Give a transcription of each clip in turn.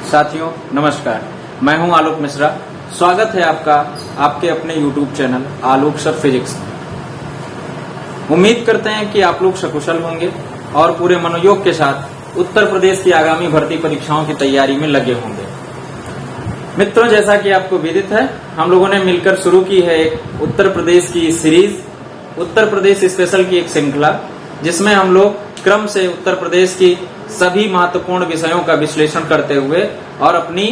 साथियों नमस्कार, मैं हूं आलोक मिश्रा। स्वागत है आपका आपके अपने YouTube चैनल आलोक सर फिजिक्स। उम्मीद करते हैं कि आप लोग सकुशल होंगे और पूरे मनोयोग के साथ उत्तर प्रदेश की आगामी भर्ती परीक्षाओं की तैयारी में लगे होंगे। मित्रों, जैसा कि आपको विदित है, हम लोगों ने मिलकर शुरू की है एक उत्तर प्रदेश की सीरीज, उत्तर प्रदेश स्पेशल की एक श्रृंखला, जिसमें हम लोग क्रम से उत्तर प्रदेश की सभी महत्वपूर्ण विषयों का विश्लेषण करते हुए और अपनी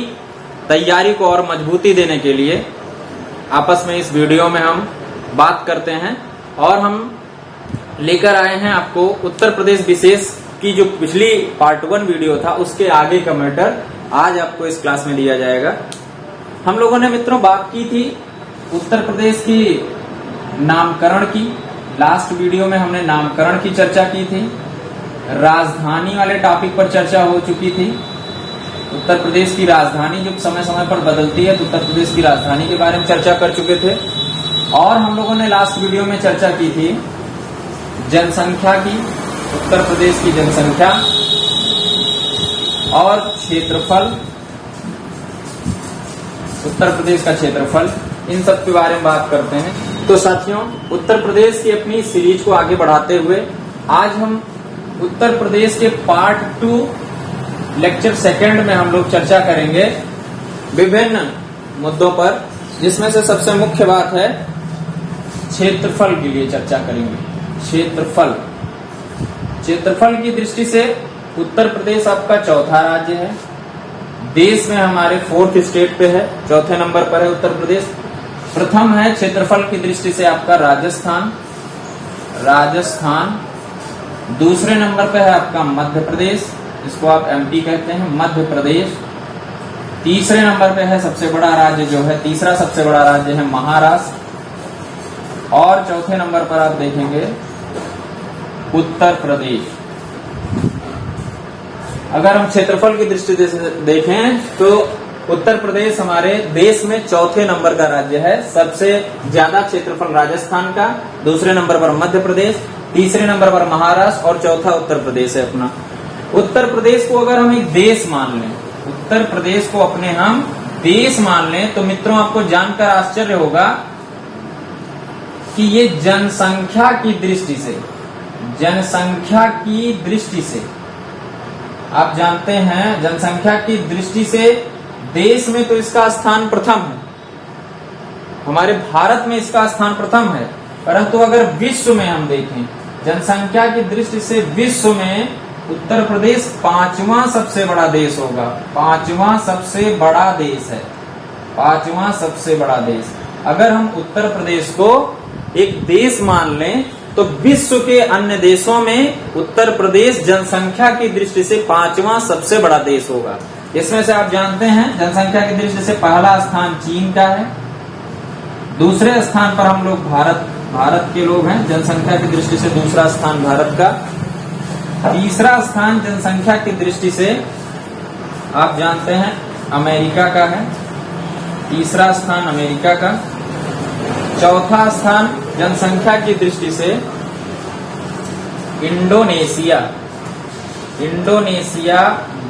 तैयारी को और मजबूती देने के लिए आपस में इस वीडियो में हम बात करते हैं। और हम लेकर आए हैं आपको उत्तर प्रदेश विशेष की जो पिछली पार्ट 1 वीडियो था, उसके आगे का मैटर आज आपको इस क्लास में दिया जाएगा। हम लोगों ने मित्रों बात की थी उत्तर प्रदेश की नामकरण की। लास्ट वीडियो में हमने नामकरण की चर्चा की थी, राजधानी वाले टॉपिक पर चर्चा हो चुकी थी। उत्तर प्रदेश की राजधानी जब समय समय पर बदलती है तो उत्तर प्रदेश की राजधानी के बारे में चर्चा कर चुके थे। और हम लोगों ने लास्ट वीडियो में चर्चा की थी जनसंख्या की, उत्तर प्रदेश की जनसंख्या और क्षेत्रफल, उत्तर प्रदेश का क्षेत्रफल, इन सब के बारे में बात करते हैं। तो साथियों, उत्तर प्रदेश की अपनी सीरीज को आगे बढ़ाते हुए आज हम उत्तर प्रदेश के पार्ट 2 लेक्चर 2 में हम लोग चर्चा करेंगे विभिन्न मुद्दों पर, जिसमें से सबसे मुख्य बात है क्षेत्रफल के लिए चर्चा करेंगे। क्षेत्रफल की दृष्टि से उत्तर प्रदेश आपका चौथा राज्य है। देश में हमारे 4th स्टेट पे है, चौथे नंबर पर है उत्तर प्रदेश। प्रथम है क्षेत्रफल की दृष्टि से आपका राजस्थान। दूसरे नंबर पे है आपका मध्य प्रदेश, इसको आप एमपी कहते हैं, मध्य प्रदेश। तीसरे नंबर पे है सबसे बड़ा राज्य जो है, तीसरा सबसे बड़ा राज्य है महाराष्ट्र। और चौथे नंबर पर आप देखेंगे उत्तर प्रदेश। अगर हम क्षेत्रफल की दृष्टि से देखें तो उत्तर प्रदेश हमारे देश में चौथे नंबर का राज्य है। सबसे ज्यादा क्षेत्रफल राजस्थान का, दूसरे नंबर पर मध्य प्रदेश, तीसरे नंबर पर महाराष्ट्र और चौथा उत्तर प्रदेश है अपना। उत्तर प्रदेश को अगर हम एक देश मान लें, उत्तर प्रदेश को अपने हम देश मान लें, तो मित्रों आपको जानकर आश्चर्य होगा कि ये जनसंख्या की दृष्टि से आप जानते हैं, जनसंख्या की दृष्टि से देश में तो इसका स्थान प्रथम है, हमारे भारत में इसका स्थान प्रथम है। परंतु अगर विश्व में हम देखें जनसंख्या की दृष्टि से, विश्व में उत्तर प्रदेश 5वां सबसे बड़ा देश होगा। 5वां सबसे बड़ा देश है, 5वां सबसे बड़ा देश। अगर हम उत्तर प्रदेश को एक देश मान लें तो विश्व के अन्य देशों में उत्तर प्रदेश जनसंख्या की दृष्टि से 5वां सबसे बड़ा देश होगा। इसमें से आप जानते हैं जनसंख्या की दृष्टि से पहला स्थान चीन का है, दूसरे स्थान पर हम लोग भारत के लोग हैं, जनसंख्या की दृष्टि से दूसरा स्थान भारत का, तीसरा स्थान जनसंख्या की दृष्टि से आप जानते हैं अमेरिका का है, तीसरा स्थान अमेरिका का, चौथा स्थान जनसंख्या की दृष्टि से इंडोनेशिया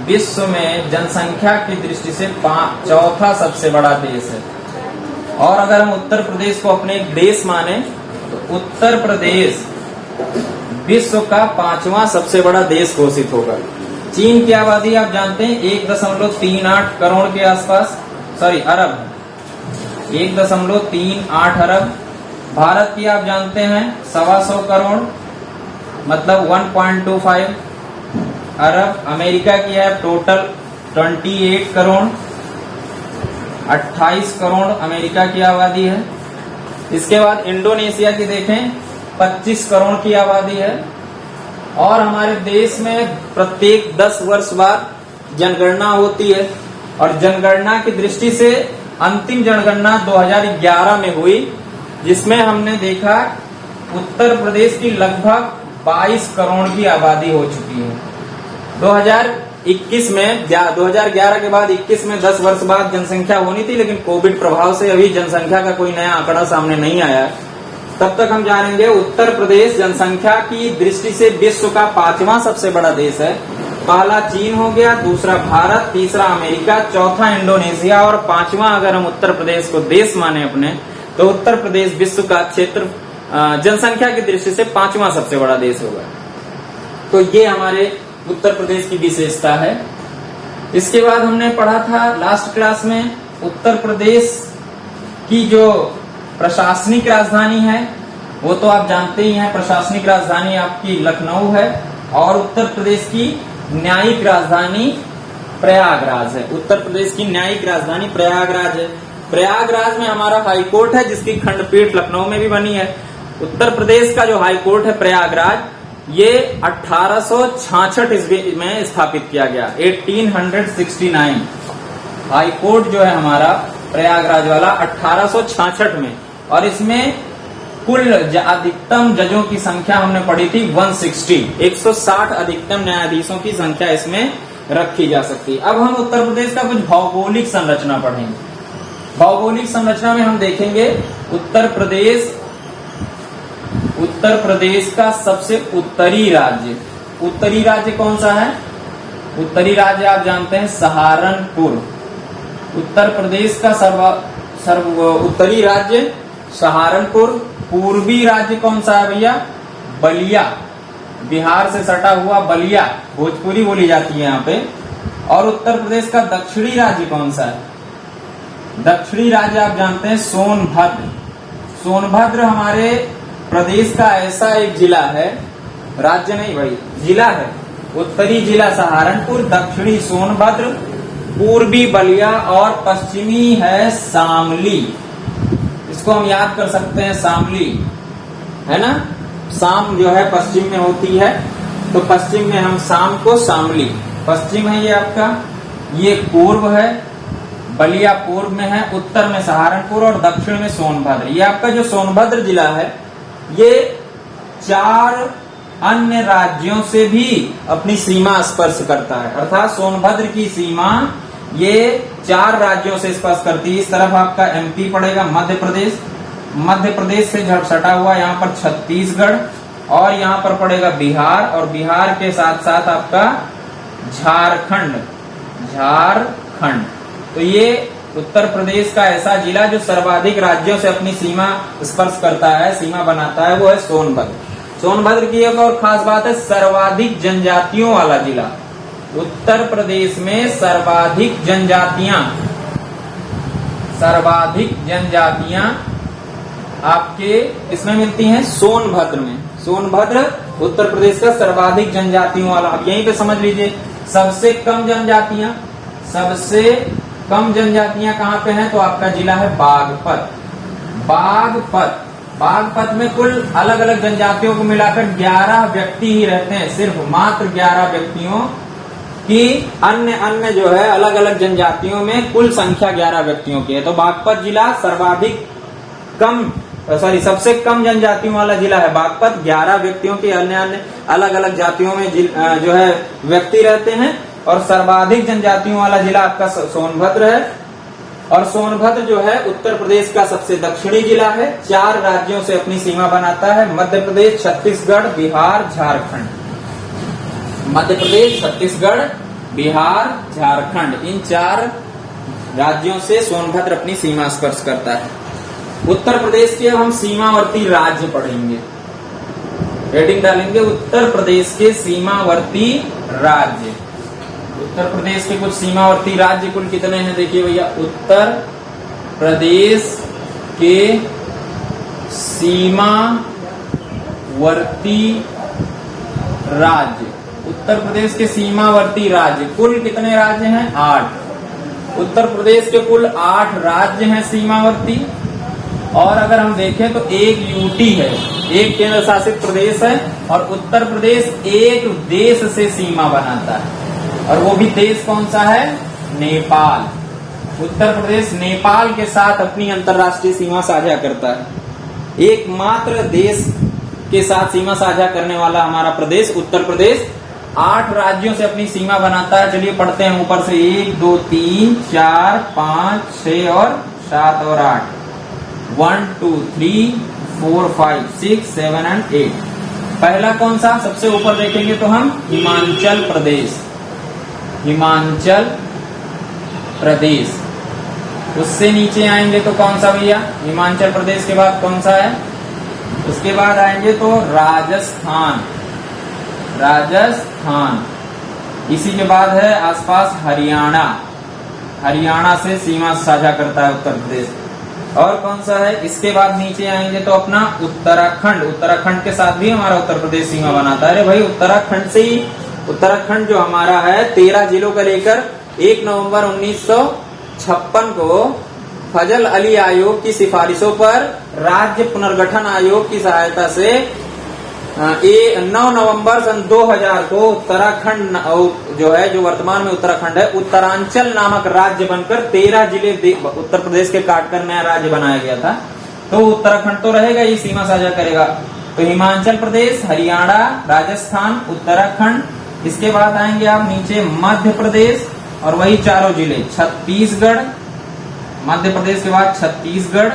विश्व में जनसंख्या की दृष्टि से चौथा सबसे बड़ा देश है। और अगर हम उत्तर प्रदेश को अपने एक देश माने तो उत्तर प्रदेश विश्व का 5वां सबसे बड़ा देश घोषित होगा। चीन की आबादी आप जानते हैं 1.38 करोड़ के आसपास, अरब, 1.38 अरब। भारत की आप जानते हैं 125 करोड़, मतलब 1.25 अरब। अमेरिका की है टोटल 28 करोड़, 28 करोड़ अमेरिका की आबादी है। इसके बाद इंडोनेशिया की देखें 25 करोड़ की आबादी है। और हमारे देश में प्रत्येक 10 वर्ष बाद जनगणना होती है, और जनगणना की दृष्टि से अंतिम जनगणना 2011 में हुई, जिसमें हमने देखा उत्तर प्रदेश की लगभग 22 करोड़ की आबादी हो चुकी है। 2021 में 2011 के बाद 21 में 10 वर्ष बाद जनसंख्या होनी थी, लेकिन कोविड प्रभाव से अभी जनसंख्या का कोई नया आंकड़ा सामने नहीं आया। तब तक हम जानेंगे उत्तर प्रदेश जनसंख्या की दृष्टि से विश्व का 5वां सबसे बड़ा देश है। पहला चीन हो गया, दूसरा भारत, तीसरा अमेरिका, चौथा इंडोनेशिया और पांचवा अगर हम उत्तर प्रदेश को देश माने अपने, तो उत्तर प्रदेश विश्व का क्षेत्र जनसंख्या की दृष्टि से पांचवा सबसे बड़ा देश होगा। तो ये हमारे उत्तर प्रदेश की विशेषता है। इसके बाद हमने पढ़ा था लास्ट क्लास में उत्तर प्रदेश की जो प्रशासनिक राजधानी है वो तो आप जानते ही हैं, प्रशासनिक राजधानी आपकी लखनऊ है और उत्तर प्रदेश की न्यायिक राजधानी प्रयागराज है। उत्तर प्रदेश की न्यायिक राजधानी प्रयागराज है। प्रयागराज में हमारा हाई कोर्ट है जिसकी खंडपीठ लखनऊ में भी बनी है। उत्तर प्रदेश का जो हाई कोर्ट है प्रयागराज, ये 1866 ईस्वी में स्थापित किया गया, 1869। हाई कोर्ट जो है हमारा प्रयागराज वाला 1866 में, और इसमें कुल अधिकतम जजों की संख्या हमने पढ़ी थी 160 अधिकतम न्यायाधीशों की संख्या इसमें रखी जा सकती है। अब हम उत्तर प्रदेश का कुछ भौगोलिक संरचना पढ़ेंगे। भौगोलिक संरचना में हम देखेंगे उत्तर प्रदेश का सबसे उत्तरी राज्य कौन सा है? उत्तरी राज्य आप जानते हैं सहारनपुर। उत्तर प्रदेश का उत्तरी राज्य सहारनपुर। पूर्वी राज्य कौन सा है भैया? बलिया, बिहार से सटा हुआ बलिया, भोजपुरी बोली जाती है यहाँ पे। और उत्तर प्रदेश का दक्षिणी राज्य कौन सा है? दक्षिणी राज्य आप जानते हैं सोनभद्र। सोनभद्र हमारे प्रदेश का ऐसा एक जिला है, राज्य नहीं भाई, जिला है। उत्तरी जिला सहारनपुर, दक्षिणी सोनभद्र, पूर्वी बलिया और पश्चिमी है शामली। इसको हम याद कर सकते हैं, शामली है ना। शाम जो है पश्चिम में होती है, तो पश्चिम में हम शाम को शामली, पश्चिम है ये आपका, ये पूर्व है, बलिया पूर्व में है, उत्तर में सहारनपुर और दक्षिण में सोनभद्र। ये आपका जो सोनभद्र जिला है ये 4 अन्य राज्यों से भी अपनी सीमा स्पर्श करता है, अर्थात सोनभद्र की सीमा ये 4 राज्यों से स्पर्श करती है। इस तरफ आपका एमपी पड़ेगा, मध्य प्रदेश से सटा हुआ यहाँ पर छत्तीसगढ़, और यहाँ पर पड़ेगा बिहार, और बिहार के साथ साथ आपका झारखंड। तो ये उत्तर प्रदेश का ऐसा जिला जो सर्वाधिक राज्यों से अपनी सीमा स्पर्श करता है, सीमा बनाता है, वो है सोनभद्र। सोनभद्र की एक और खास बात है, सर्वाधिक जनजातियों वाला जिला। उत्तर प्रदेश में सर्वाधिक जनजातियां आपके इसमें मिलती हैं सोनभद्र में। सोनभद्र उत्तर प्रदेश का सर्वाधिक जनजातियों वाला। अब यहीं पे समझ लीजिए सबसे कम जनजातियां कहाँ पे हैं? तो आपका जिला है बागपत में कुल अलग अलग जनजातियों को मिलाकर 11 व्यक्ति ही रहते हैं, सिर्फ मात्र 11 व्यक्तियों की। अन्य जो है अलग अलग जनजातियों में कुल संख्या 11 व्यक्तियों की है। तो बागपत जिला सबसे कम जनजातियों वाला जिला है बागपत। 11 व्यक्तियों की अन्य अलग अलग जातियों में जो है व्यक्ति रहते हैं, और सर्वाधिक जनजातियों वाला जिला आपका सोनभद्र है। और सोनभद्र जो है उत्तर प्रदेश का सबसे दक्षिणी जिला है, 4 राज्यों से अपनी सीमा बनाता है, मध्य प्रदेश, छत्तीसगढ़, बिहार, झारखंड। मध्य प्रदेश, छत्तीसगढ़, बिहार, झारखंड, इन 4 राज्यों से सोनभद्र अपनी सीमा स्पर्श करता है। उत्तर प्रदेश के अब हम सीमावर्ती राज्य पढ़ेंगे, हेडिंग डालेंगे उत्तर प्रदेश के सीमावर्ती राज्य। उत्तर प्रदेश के कुछ सीमावर्ती राज्य कुल कितने हैं? देखिए भैया, उत्तर प्रदेश के सीमावर्ती राज्य, उत्तर प्रदेश के सीमावर्ती राज्य कुल कितने राज्य हैं? 8। उत्तर प्रदेश के कुल 8 राज्य हैं सीमावर्ती। और अगर हम देखें तो एक यूटी है, एक केंद्र शासित प्रदेश है, और उत्तर प्रदेश एक देश से सीमा बनाता है, और वो भी देश कौन सा है? नेपाल। उत्तर प्रदेश नेपाल के साथ अपनी अंतर्राष्ट्रीय सीमा साझा करता है। एकमात्र देश के साथ सीमा साझा करने वाला हमारा प्रदेश उत्तर प्रदेश 8 राज्यों से अपनी सीमा बनाता है। चलिए पढ़ते हैं ऊपर से, 1 2 3 4 5 6 और 7 और 8, 1 2 3 4 5 6 7 एंड 8। पहला कौन सा? सबसे ऊपर देखेंगे तो हम हिमाचल प्रदेश। हिमाचल प्रदेश। उससे नीचे आएंगे तो कौन सा भैया, हिमाचल प्रदेश के बाद कौन सा है, उसके बाद आएंगे तो राजस्थान, राजस्थान। इसी के बाद है आसपास हरियाणा, हरियाणा से सीमा साझा करता है उत्तर प्रदेश। और कौन सा है, इसके बाद नीचे आएंगे तो अपना उत्तराखंड, उत्तराखंड के साथ भी हमारा उत्तर प्रदेश सीमा बनाता है। अरे भाई उत्तराखंड से ही, उत्तराखंड जो हमारा है 13 जिलों का लेकर 1 नवंबर 1956 को फजल अली आयोग की सिफारिशों पर राज्य पुनर्गठन आयोग की सहायता से 9 नवंबर सन 2000 को उत्तराखंड जो है, जो वर्तमान में उत्तराखंड है, उत्तरांचल नामक राज्य बनकर 13 जिले उत्तर प्रदेश के काटकर नया राज्य बनाया गया था। तो उत्तराखंड तो रहेगा, ये सीमा साझा करेगा। तो हिमाचल प्रदेश, हरियाणा, राजस्थान, उत्तराखंड। इसके बाद आएंगे आप नीचे मध्य प्रदेश और वही चारों जिले, छत्तीसगढ़, मध्य प्रदेश के बाद छत्तीसगढ़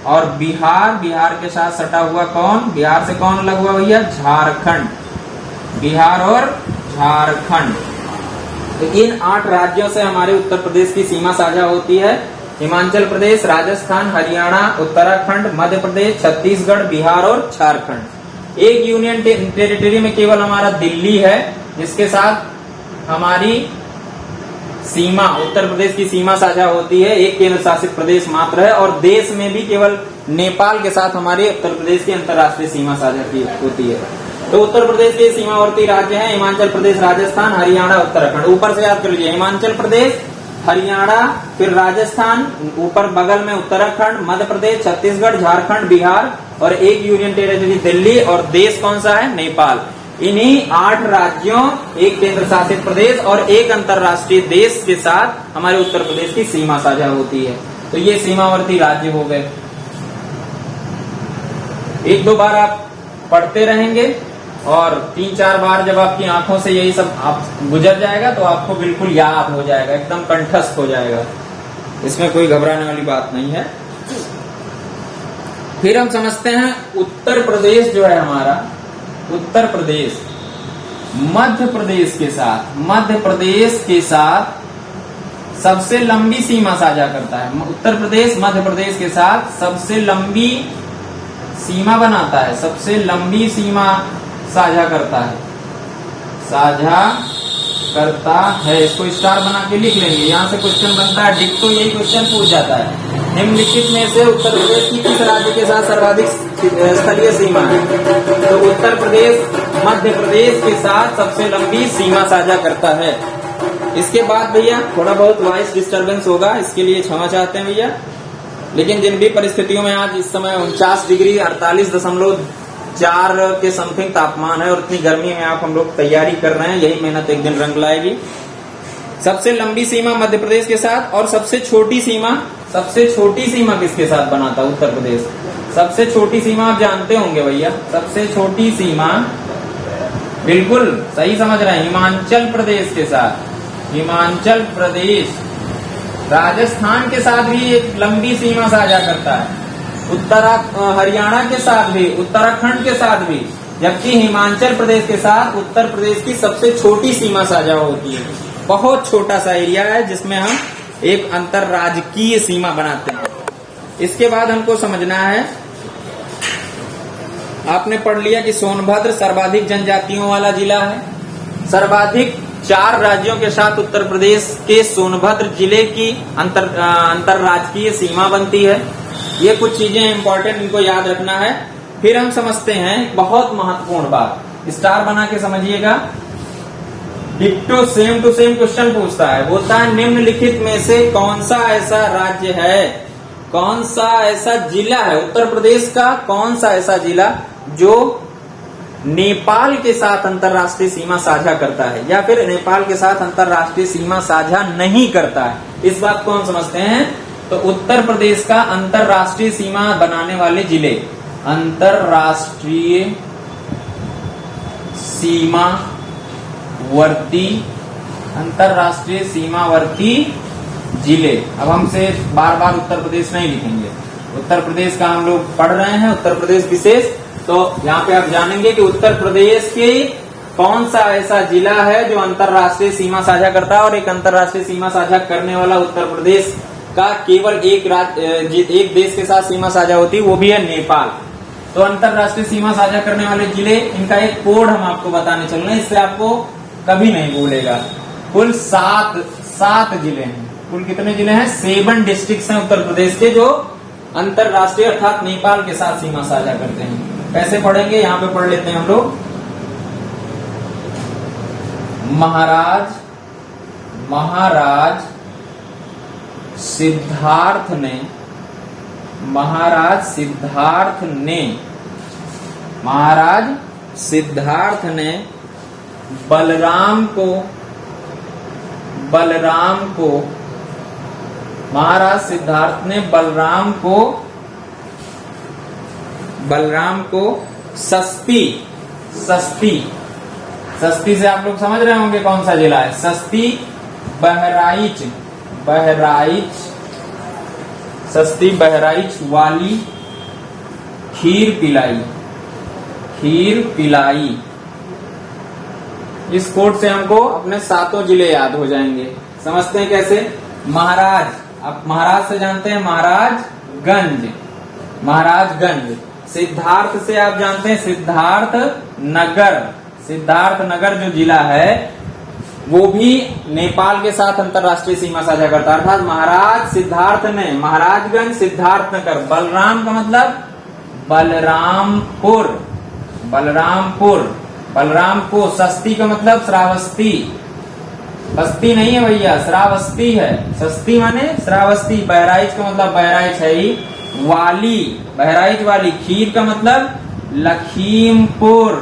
और बिहार। बिहार के साथ सटा हुआ कौन, बिहार से कौन लगा हुआ भैया, झारखंड, बिहार और झारखंड। तो इन 8 राज्यों से हमारे उत्तर प्रदेश की सीमा साझा होती है। हिमाचल प्रदेश, राजस्थान, हरियाणा, उत्तराखंड, मध्य प्रदेश, छत्तीसगढ़, बिहार और झारखंड। एक यूनियन टेरिटरी में केवल हमारा दिल्ली है, जिसके साथ हमारी सीमा, उत्तर प्रदेश की सीमा साझा होती है। एक केंद्र शासित प्रदेश मात्र है और देश में भी केवल नेपाल के साथ हमारे उत्तर प्रदेश की अंतर्राष्ट्रीय सीमा साझा होती है। तो उत्तर प्रदेश के सीमावर्ती राज्य हैं हिमाचल प्रदेश, राजस्थान, हरियाणा, उत्तराखंड। ऊपर से याद कर लीजिए, हिमाचल प्रदेश, हरियाणा, फिर राजस्थान, ऊपर बगल में उत्तराखंड, मध्य प्रदेश, छत्तीसगढ़, झारखंड, बिहार और एक यूनियन टेरिटरी दिल्ली। और देश कौन सा है, नेपाल। इन्हीं 8 राज्यों, एक केंद्र शासित प्रदेश और एक अंतर्राष्ट्रीय देश के साथ हमारे उत्तर प्रदेश की सीमा साझा होती है। तो ये सीमावर्ती राज्य हो गए। 1-2 बार आप पढ़ते रहेंगे और 3-4 बार जब आपकी आंखों से यही सब आप गुजर जाएगा तो आपको बिल्कुल याद हो जाएगा, एकदम कंठस्थ हो जाएगा। इसमें कोई घबराने वाली बात नहीं है। फिर हम समझते हैं उत्तर प्रदेश जो है हमारा, उत्तर प्रदेश मध्य प्रदेश के साथ सबसे लंबी सीमा साझा करता है। उत्तर प्रदेश मध्य प्रदेश के साथ सबसे लंबी सीमा बनाता है, सबसे लंबी सीमा साझा करता है। इसको स्टार बना के लिख लेंगे, यहाँ से क्वेश्चन बनता है, डिक्टो यही क्वेश्चन पूछ जाता है। निम्नलिखित में से उत्तर प्रदेश की किस राज्य के साथ सर्वाधिक स्थलीय सीमा है? तो उत्तर प्रदेश मध्य प्रदेश के साथ सबसे लंबी सीमा साझा करता है। इसके बाद भैया थोड़ा बहुत वॉइस डिस्टरबेंस होगा, इसके लिए क्षमा चाहते हैं भैया। लेकिन जिन भी परिस्थितियों में आज इस समय 49 डिग्री 48.4 के समथिंग तापमान है और इतनी गर्मी में आप हम लोग तैयारी कर रहे हैं, यही मेहनत एक दिन रंग लाएगी। सबसे लंबी सीमा मध्य प्रदेश के साथ और सबसे छोटी सीमा किसके साथ बनाता है उत्तर प्रदेश? सबसे छोटी सीमा आप जानते होंगे भैया, सबसे छोटी सीमा बिल्कुल सही समझ रहे हैं, हिमाचल प्रदेश के साथ। हिमाचल प्रदेश राजस्थान के साथ भी एक लंबी सीमा साझा करता है, हरियाणा के साथ भी, उत्तराखंड के साथ भी, जबकि हिमाचल प्रदेश के साथ उत्तर प्रदेश की सबसे छोटी सीमा साझा होती है। बहुत छोटा सा एरिया है जिसमें हम एक अंतरराज्यीय सीमा बनाते हैं। इसके बाद हमको समझना है, आपने पढ़ लिया कि सोनभद्र सर्वाधिक जनजातियों वाला जिला है। सर्वाधिक 4 राज्यों के साथ उत्तर प्रदेश के सोनभद्र जिले की अंतरराज्यीय सीमा बनती है। ये कुछ चीजें इंपॉर्टेंट, इनको याद रखना है। फिर हम समझते हैं बहुत महत्वपूर्ण बात, स्टार बना के समझिएगा। डिक्टो सेम टू सेम क्वेश्चन पूछता है, बोलता है निम्नलिखित में से कौन सा ऐसा राज्य है, कौन सा ऐसा जिला है उत्तर प्रदेश का, कौन सा ऐसा जिला जो नेपाल के साथ अंतरराष्ट्रीय सीमा साझा करता है या फिर नेपाल के साथ अंतरराष्ट्रीय सीमा साझा नहीं करता है। इस बात को हम समझते हैं। तो उत्तर प्रदेश का अंतरराष्ट्रीय सीमा बनाने वाले जिले, अंतरराष्ट्रीय सीमावर्ती जिले। अब हमसे बार बार उत्तर प्रदेश नहीं लिखेंगे, उत्तर प्रदेश का हम लोग पढ़ रहे हैं, उत्तर प्रदेश विशेष। तो यहाँ पे आप जानेंगे कि उत्तर प्रदेश के कौन सा ऐसा जिला है जो अंतरराष्ट्रीय सीमा साझा करता है, और एक अंतरराष्ट्रीय सीमा साझा करने वाला उत्तर प्रदेश का केवल एक देश के साथ सीमा साझा होती है, वो भी है नेपाल। तो अंतरराष्ट्रीय सीमा साझा करने वाले जिले, इनका एक कोड हम आपको बताने चल रहे हैं, इससे आपको कभी नहीं भूलेगा। कुल 7 जिले हैं। कुल कितने जिले हैं? 7 डिस्ट्रिक्ट हैं उत्तर प्रदेश के जो अंतरराष्ट्रीय अर्थात नेपाल के साथ सीमा साझा करते हैं। कैसे पढ़ेंगे? यहाँ पे पढ़ लेते हैं हम लोग। महाराज सिद्धार्थ ने बलराम को महाराज सिद्धार्थ ने बलराम को सस्ती से आप लोग समझ रहे होंगे कौन सा जिला है। सस्ती बहराइच वाली खीर पिलाई। इस कोड से हमको अपने 7 जिले याद हो जाएंगे। समझते हैं कैसे? महाराज, आप महाराज से जानते हैं महाराजगंज। सिद्धार्थ से आप जानते हैं सिद्धार्थ नगर जो जिला है वो भी नेपाल के साथ अंतरराष्ट्रीय सीमा साझा करता है। अर्थात महाराज सिद्धार्थ ने महाराजगंज, सिद्धार्थ नगर। बलराम का मतलब बलरामपुर। सस्ती का मतलब श्रावस्ती। बस्ती नहीं है भैया, श्रावस्ती है। सस्ती माने श्रावस्ती। बहराइच का मतलब बहराइच है ही, बहराइच वाली। खीर का मतलब लखीमपुर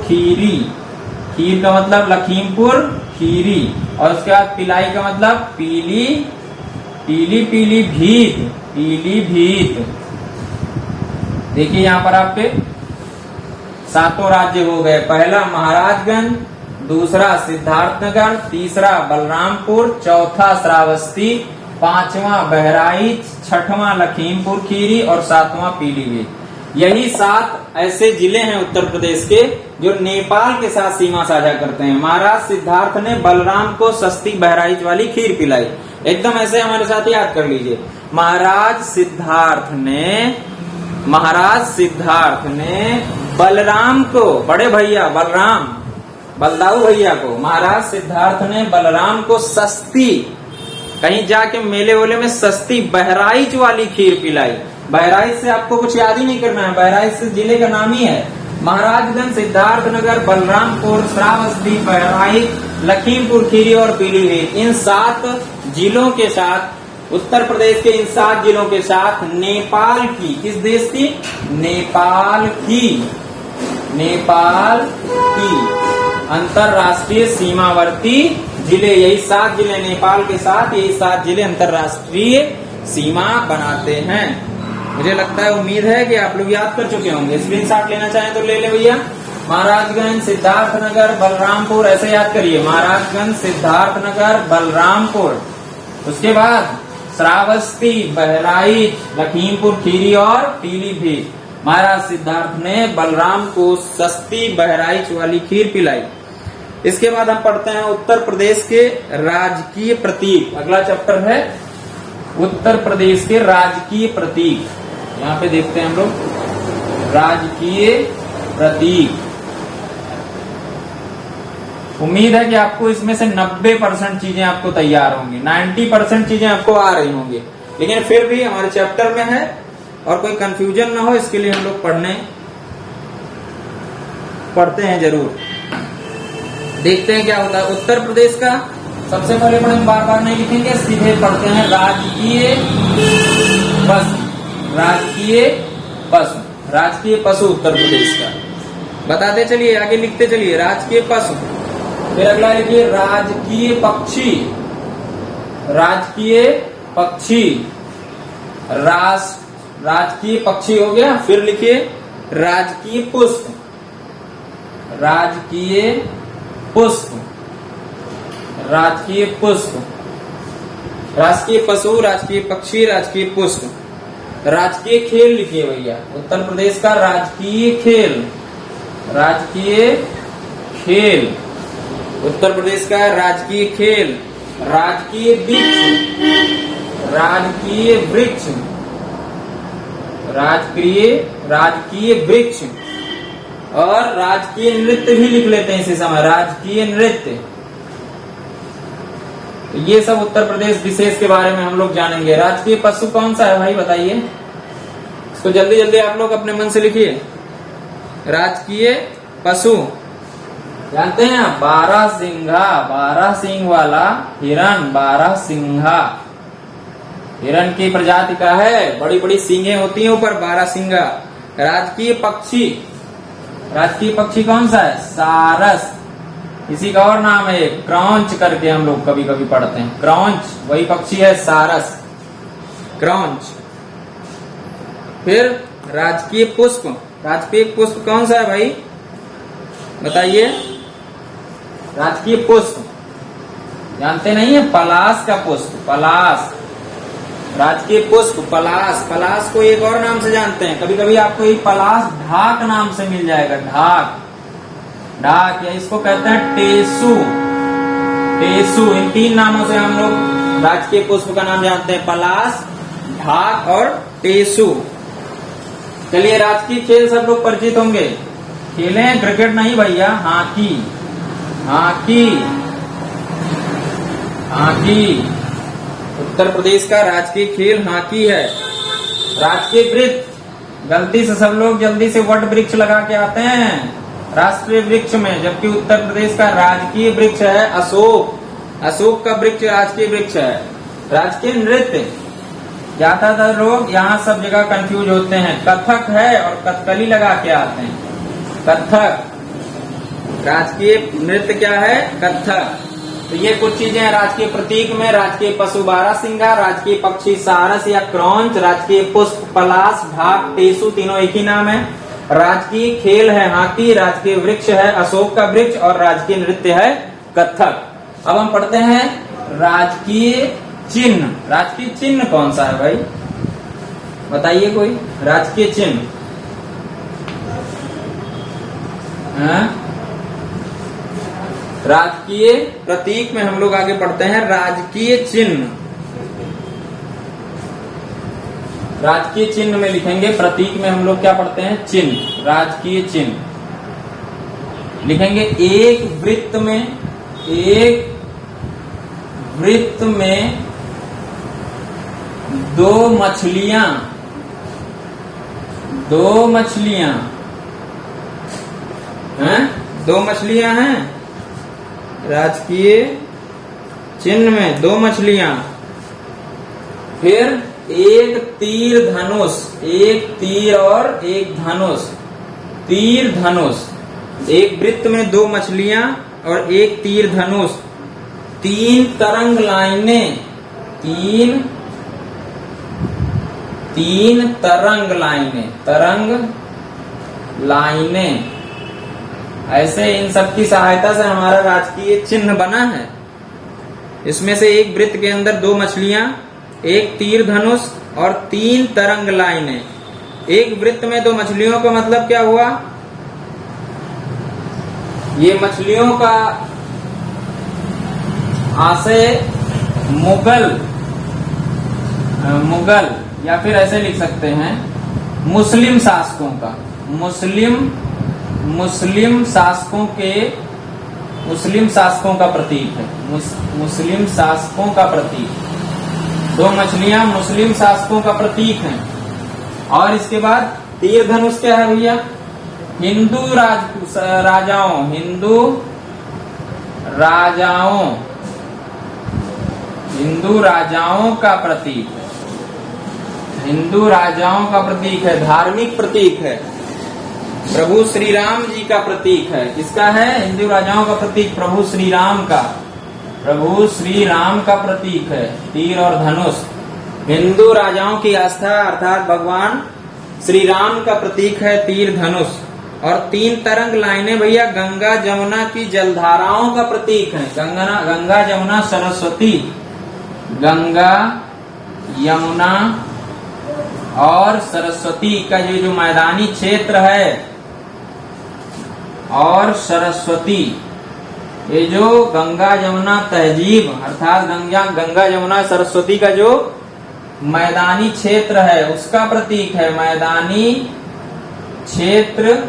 खीरी। खीर का मतलब लखीमपुर खीरी। और उसके बाद पिलाई का मतलब पीलीभीत। देखिए यहाँ पर आपके 7 राज्य हो गए। पहला महाराजगंज, दूसरा सिद्धार्थनगर, तीसरा बलरामपुर, चौथा श्रावस्ती, 5वां बहराइच, 6वां लखीमपुर खीरी और 7वां पीलीभीत। यही 7 ऐसे जिले हैं उत्तर प्रदेश के जो नेपाल के साथ सीमा साझा करते हैं। महाराज सिद्धार्थ ने बलराम को सस्ती बहराइच वाली खीर पिलाई। एकदम ऐसे हमारे साथ याद कर लीजिए। महाराज सिद्धार्थ ने बलराम को, बड़े भैया बलदाऊ भैया को, महाराज सिद्धार्थ ने बलराम को सस्ती, कहीं जाके मेले वोले में सस्ती बहराइच वाली खीर पिलाई। बहराइच से आपको कुछ याद ही नहीं करना है, बहराइच से जिले का नाम ही है। महाराजगंज, सिद्धार्थनगर, बलरामपुर, श्रावस्ती, बहराइच, लखीमपुर खीरी और पीलीभीत, इन 7 जिलों के साथ, उत्तर प्रदेश के इन 7 जिलों के साथ नेपाल की, किस देश की? नेपाल की अंतरराष्ट्रीय सीमावर्ती जिले, यही 7 जिले नेपाल के साथ, यही 7 जिले अंतरराष्ट्रीय सीमा बनाते हैं। मुझे लगता है, उम्मीद है कि आप लोग याद कर चुके होंगे। स्क्रीनशॉट लेना चाहें तो ले ले भैया। महाराजगंज, सिद्धार्थनगर, बलरामपुर, ऐसे याद करिए। महाराजगंज, सिद्धार्थनगर, बलरामपुर, उसके बाद श्रावस्ती, बहराइच, लखीमपुर खीरी और पीलीभीत। महाराज सिद्धार्थ ने बलराम को सस्ती बहराइच वाली खीर पिलाई। इसके बाद हम पढ़ते हैं उत्तर प्रदेश के राजकीय प्रतीक। अगला चैप्टर है उत्तर प्रदेश के राजकीय प्रतीक। यहाँ पे देखते हैं हम लोग राजकीय प्रतीक। उम्मीद है कि आपको इसमें से 90% चीजें आपको तैयार होंगी, 90% चीजें आपको आ रही होंगी, लेकिन फिर भी हमारे चैप्टर में है और कोई कंफ्यूजन ना हो इसके लिए हम लोग पढ़ते हैं जरूर। देखते हैं क्या होता है। उत्तर प्रदेश का सबसे पहले हम बार बार नहीं लिखेंगे, सीधे पढ़ते हैं राजकीय पशु उत्तर प्रदेश का बताते चलिए, आगे लिखते चलिए। राजकीय पशु, फिर अगला लिखिए राजकीय पक्षी, राजकीय पक्षी हो गया। फिर लिखिए राजकीय पुष्प, राजकीय पशु, राजकीय पक्षी, राजकीय पुष्प। राजकीय खेल लिखिए भैया, उत्तर प्रदेश का राजकीय खेल, उत्तर प्रदेश का राजकीय खेल, राजकीय वृक्ष, राजकीय वृक्ष, राजकीय वृक्ष, और राजकीय नृत्य भी लिख लेते हैं इसी समय, राजकीय नृत्य। ये सब उत्तर प्रदेश विशेष के बारे में हम लोग जानेंगे। राजकीय पशु कौन सा है भाई बताइए, इसको जल्दी जल्दी आप लोग अपने मन से लिखिए। राजकीय पशु जानते हैं आप? 12 सिंघा, 12 सिंह वाला हिरण, 12 सिंघा हिरण की प्रजाति का है, बड़ी बड़ी सींगें होती हैं ऊपर, 12 सिंघा। राजकीय पक्षी, राजकीय पक्षी कौन सा है? सारस। इसी का और नाम है क्रौंच करके हम लोग कभी कभी पढ़ते हैं, क्रौंच, वही पक्षी है सारस, क्रौंच। फिर राजकीय पुष्प, राजकीय पुष्प कौन सा है भाई बताइए? राजकीय पुष्प जानते नहीं है? पलाश का पुष्प, पलाश, राजकीय पुष्प पलाश। पलाश को एक और नाम से जानते हैं, कभी कभी आपको ये पलाश ढाक नाम से मिल जाएगा, ढाक, ढाक, या इसको कहते हैं टेसू, टेसू। इन 3 नामों से हम लोग राजकीय पुष्प का नाम जानते हैं, पलाश, ढाक और टेसू। चलिए, राजकीय खेल सब लोग परिचित होंगे, खेलें क्रिकेट नहीं भैया, hockey, hockey, hockey. Uttar Pradesh का राजकीय खेल हॉकी है। राजकीय वृक्ष, गलती से सब लोग जल्दी से वट वृक्ष लगा के आते हैं राष्ट्रीय वृक्ष में, जबकि उत्तर प्रदेश का राजकीय वृक्ष है अशोक, अशोक का वृक्ष राजकीय वृक्ष है। राजकीय नृत्य, ज्यादातर लोग यहाँ सब जगह कंफ्यूज होते हैं, कथक है और कथकली लगा के आते हैं, कथक। राजकीय नृत्य क्या है? कथक। तो ये कुछ चीजें हैं राजकीय प्रतीक में। राजकीय पशु 12 सिंघा, राजकीय पक्षी सारस या क्रौंच, राजकीय पुष्प पलाश, ढाक, टेसू, तीनों एक ही नाम है। राजकीय खेल है हॉकी, राजकीय वृक्ष है अशोक का वृक्ष, और राजकीय नृत्य है कथक। अब हम पढ़ते हैं राजकीय चिन्ह। राजकीय चिन्ह कौन सा है भाई बताइए कोई? राजकीय चिन्ह राजकीय प्रतीक में हम लोग आगे पढ़ते हैं राजकीय चिन्ह। राजकीय चिन्ह में लिखेंगे, प्रतीक में हम लोग क्या पढ़ते हैं? चिन्ह, राजकीय चिन्ह लिखेंगे। एक वृत्त में, एक वृत्त में 2 मछलियां, 2 मछलियां हैं, 2 मछलियां हैं राजकीय चिन्ह में, 2 मछलियां। फिर एक तीर धनुष, एक तीर और एक धनुष, तीर धनुष। एक वृत्त में 2 मछलियां और एक तीर धनुष। 3 तरंग लाइनें, 3 तरंग लाइनें, तरंग लाइनें। ऐसे इन सब की सहायता से हमारा राजकीय चिन्ह बना है। इसमें से एक वृत्त के अंदर 2 मछलियां, एक तीर धनुष और 3 तरंग लाइनें। एक वृत्त में 2 मछलियों का मतलब क्या हुआ? ये मछलियों का आशय मुगल, मुगल या फिर ऐसे लिख सकते हैं मुस्लिम शासकों का, मुस्लिम शासकों के, मुस्लिम शासकों का प्रतीक है, मुस्लिम शासकों का प्रतीक। 2 मछलियां मुस्लिम शासकों का प्रतीक हैं। और इसके बाद तीर धनुष क्या है भैया? हिंदू राजाओं, हिंदू राजाओं, हिंदू राजाओं का प्रतीक है, हिंदू राजाओं का प्रतीक है, धार्मिक प्रतीक है। प्रभु श्री राम जी का प्रतीक है। किसका है? हिंदू राजाओं का प्रतीक प्रभु श्री राम का, प्रभु श्री राम का प्रतीक है तीर और धनुष। हिंदू राजाओं की आस्था अर्थात भगवान श्री राम का प्रतीक है तीर धनुष। और 3 तरंग लाइनें भैया गंगा जमुना की जलधाराओं का प्रतीक है। गंगा जमुना सरस्वती, गंगा यमुना और सरस्वती का ये जो मैदानी क्षेत्र है, और सरस्वती, ये जो गंगा जमुना तहजीब अर्थात गंगा जमुना सरस्वती का जो मैदानी क्षेत्र है उसका प्रतीक है। मैदानी क्षेत्र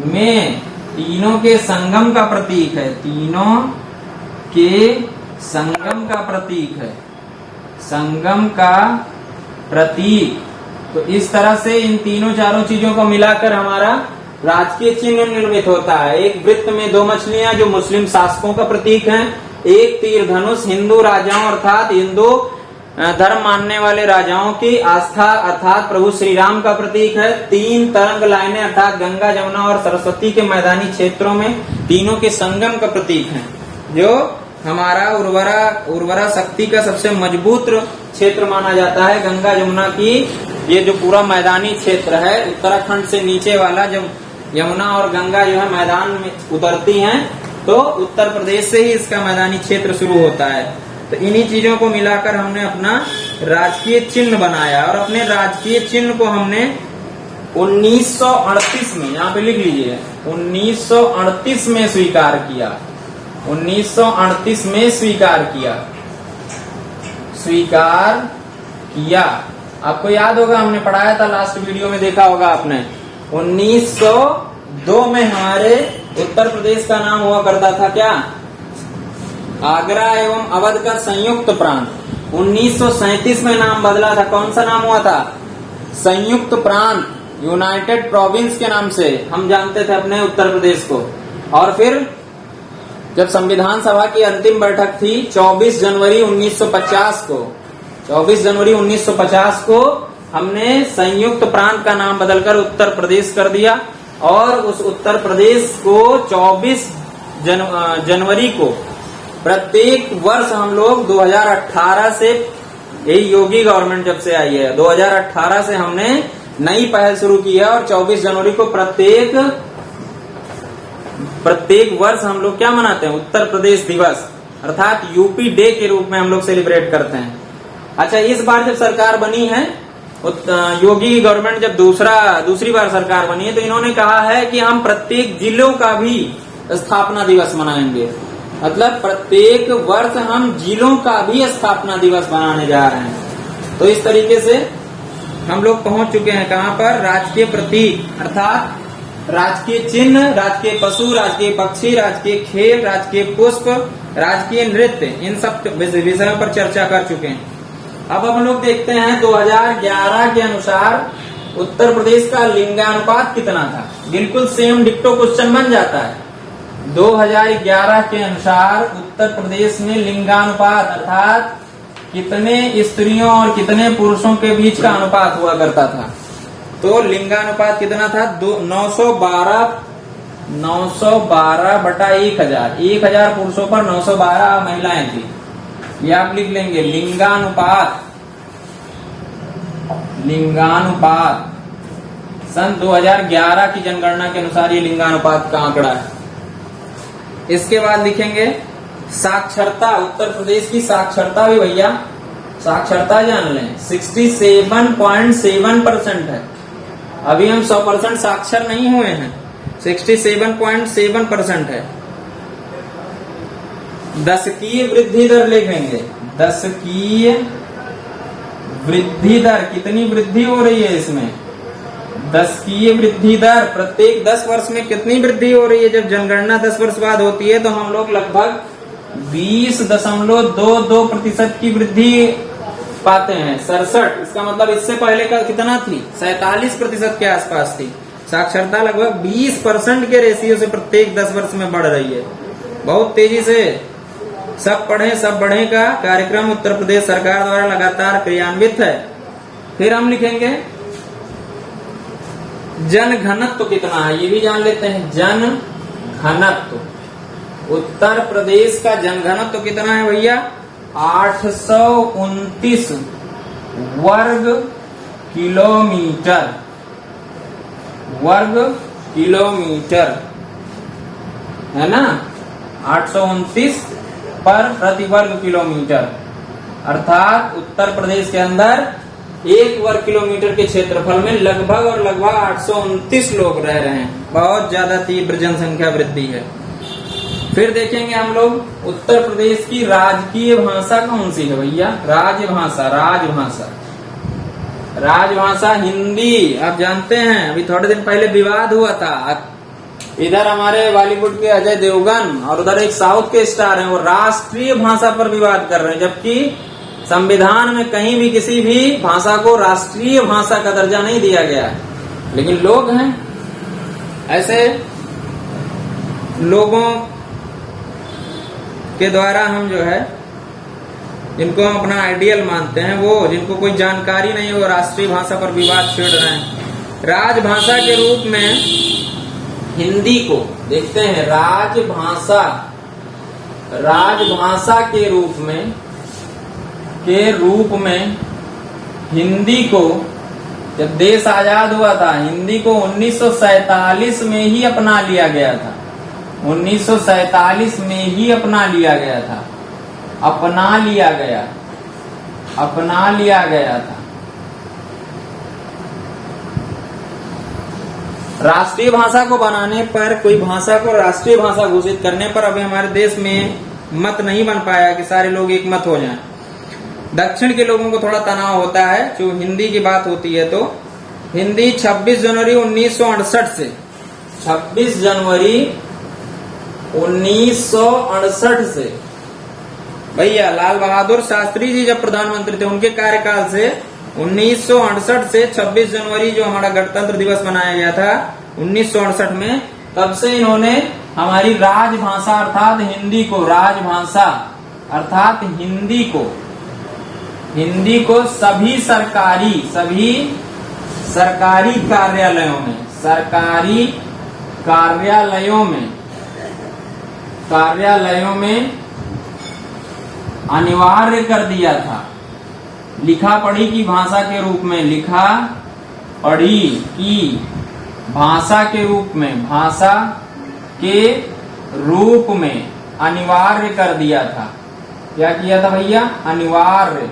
में तीनों के संगम का प्रतीक है, तीनों के संगम का प्रतीक है, संगम का प्रतीक। तो इस तरह से इन तीनों चारों चीजों को मिलाकर हमारा राजकीय चिन्ह निर्मित होता है। एक वृत्त में दो मछलियां जो मुस्लिम शासकों का प्रतीक हैं, एक तीर धनुष हिंदू राजाओं अर्थात हिंदू धर्म मानने वाले राजाओं की आस्था अर्थात प्रभु श्री राम का प्रतीक है। तीन तरंग लाइनें अर्थात गंगा जमुना और सरस्वती के मैदानी क्षेत्रों में तीनों के संगम का प्रतीक है, जो हमारा उर्वरा शक्ति का सबसे मजबूत क्षेत्र माना जाता है। गंगा जमुना की ये जो पूरा मैदानी क्षेत्र है, उत्तराखंड से नीचे वाला, जब यमुना और गंगा जो है मैदान में उतरती हैं तो उत्तर प्रदेश से ही इसका मैदानी क्षेत्र शुरू होता है। तो इन्हीं चीजों को मिलाकर हमने अपना राजकीय चिन्ह बनाया और अपने राजकीय चिन्ह को हमने 1938 में, यहाँ पे लिख लीजिए, 1938 में स्वीकार किया। 1938 में स्वीकार किया। आपको याद होगा, हमने पढ़ाया था, लास्ट वीडियो में देखा होगा आपने। 1902 में हमारे उत्तर प्रदेश का नाम हुआ करता था क्या? आगरा एवं अवध का संयुक्त प्रांत। 1937 में नाम बदला था। कौन सा नाम हुआ था? संयुक्त प्रांत, यूनाइटेड प्रोविंस के नाम से हम जानते थे अपने उत्तर प्रदेश को। और फिर जब संविधान सभा की अंतिम बैठक थी 24 जनवरी 1950 को हमने संयुक्त प्रांत का नाम बदलकर उत्तर प्रदेश कर दिया और उस उत्तर प्रदेश को 24 जनवरी को प्रत्येक वर्ष हम लोग 2018 से, यही योगी गवर्नमेंट जब से आई है, 2018 से हमने नई पहल शुरू की है और 24 जनवरी को प्रत्येक वर्ष हम लोग क्या मनाते हैं? उत्तर प्रदेश दिवस अर्थात यूपी डे के रूप में हम लोग सेलिब्रेट करते हैं। अच्छा, इस बार जब सरकार बनी है, योगी की गवर्नमेंट जब दूसरी बार सरकार बनी है, तो इन्होंने कहा है कि हम प्रत्येक जिलों का भी स्थापना दिवस मनाएंगे। मतलब प्रत्येक वर्ष हम जिलों का भी स्थापना दिवस बनाने जा रहे हैं। तो इस तरीके से हम लोग पहुंच चुके हैं कहां पर? राजकीय प्रतीक अर्थात राजकीय चिन्ह, राजकीय पशु, राजकीय पक्षी, राजकीय खेल, राजकीय पुष्प, राजकीय नृत्य, इन सब विषयों पर चर्चा कर चुके हैं। अब हम लोग देखते हैं 2011 के अनुसार उत्तर प्रदेश का लिंगानुपात कितना था। बिल्कुल सेम डिक्टो क्वेश्चन बन जाता है। 2011 के अनुसार उत्तर प्रदेश में लिंगानुपात अर्थात कितने स्त्रियों और कितने पुरुषों के बीच का अनुपात हुआ करता था। तो लिंगानुपात कितना था? 912 बटा 1000। 1000 पुरुषों पर 912 महिलाएं थी। ये आप लिख लेंगे, लिंगानुपात सन 2011 की जनगणना के अनुसार ये लिंगानुपात का आंकड़ा है। इसके बाद लिखेंगे साक्षरता। उत्तर प्रदेश की साक्षरता भी भैया, साक्षरता जान लें, 67.7% है। अभी हम 100% साक्षर नहीं हुए हैं, 67.7% है। दशकीय वृद्धि दर लिखेंगे। दशकीय वृद्धि दर, कितनी वृद्धि हो रही है इसमें? दशकीय वृद्धि दर, प्रत्येक 10 वर्ष में कितनी वृद्धि हो रही है? जब जनगणना 10 वर्ष बाद होती है तो हम लोग लगभग 20.22% की वृद्धि पाते हैं। 67, इसका मतलब इससे पहले का कितना थी? 47% के आसपास थी। साक्षरता लगभग 20% के रेशियो से प्रत्येक 10 वर्ष में बढ़ रही है, बहुत तेजी से। सब पढ़े सब बढ़े का कार्यक्रम उत्तर प्रदेश सरकार द्वारा लगातार क्रियान्वित है। फिर हम लिखेंगे जन घनत्व कितना है, ये भी जान लेते हैं। जन घनत्व, उत्तर प्रदेश का जन घनत्व कितना है भैया? 829 वर्ग किलोमीटर है ना, 829 पर प्रति वर्ग किलोमीटर। अर्थात उत्तर प्रदेश के अंदर 1 वर्ग किलोमीटर के क्षेत्रफल में लगभग 829 लोग रह रहे हैं। बहुत ज्यादा तीव्र जनसंख्या वृद्धि है। फिर देखेंगे हम लोग उत्तर प्रदेश की राजकीय भाषा कौन सी है भैया? राजभाषा हिंदी। आप जानते हैं अभी थोड़े दिन पहले विवाद हुआ था, इधर हमारे बॉलीवुड के अजय देवगन और उधर एक साउथ के स्टार हैं, वो राष्ट्रीय भाषा पर विवाद कर रहे हैं, जबकि संविधान में कहीं भी किसी भी भाषा को राष्ट्रीय भाषा का दर्जा नहीं दिया गया है। लेकिन लोग हैं ऐसे, लोगों के द्वारा हम जो है जिनको हम अपना आइडियल मानते हैं, वो जिनको कोई जानकारी नहीं है, वो राष्ट्रीय भाषा पर विवाद छेड़ रहे हैं। राजभाषा के रूप में हिंदी को देखते हैं। राजभाषा के रूप में हिंदी को, जब देश आजाद हुआ था, हिंदी को 1947 में ही अपना लिया गया था। 1947 में ही अपना लिया गया था। राष्ट्रीय भाषा को बनाने पर, कोई भाषा को राष्ट्रीय भाषा घोषित करने पर अभी हमारे देश में मत नहीं बन पाया कि सारे लोग एक मत हो जाएं। दक्षिण के लोगों को थोड़ा तनाव होता है जो हिंदी की बात होती है। तो हिंदी 26 जनवरी 1968 से 26 जनवरी 1968 से भैया लाल बहादुर शास्त्री जी जब प्रधानमंत्री थे, उनके कार्यकाल से 1968 से 26 जनवरी जो हमारा गणतंत्र दिवस मनाया गया था 1968 में, तब से इन्होंने हमारी राजभाषा अर्थात हिंदी को, राजभाषा अर्थात हिंदी को सभी सरकारी कार्यालयों में अनिवार्य कर दिया था। लिखा पढ़ी की भाषा के रूप में, लिखा पढ़ी की भाषा के रूप में अनिवार्य कर दिया था। क्या किया था भैया? अनिवार्य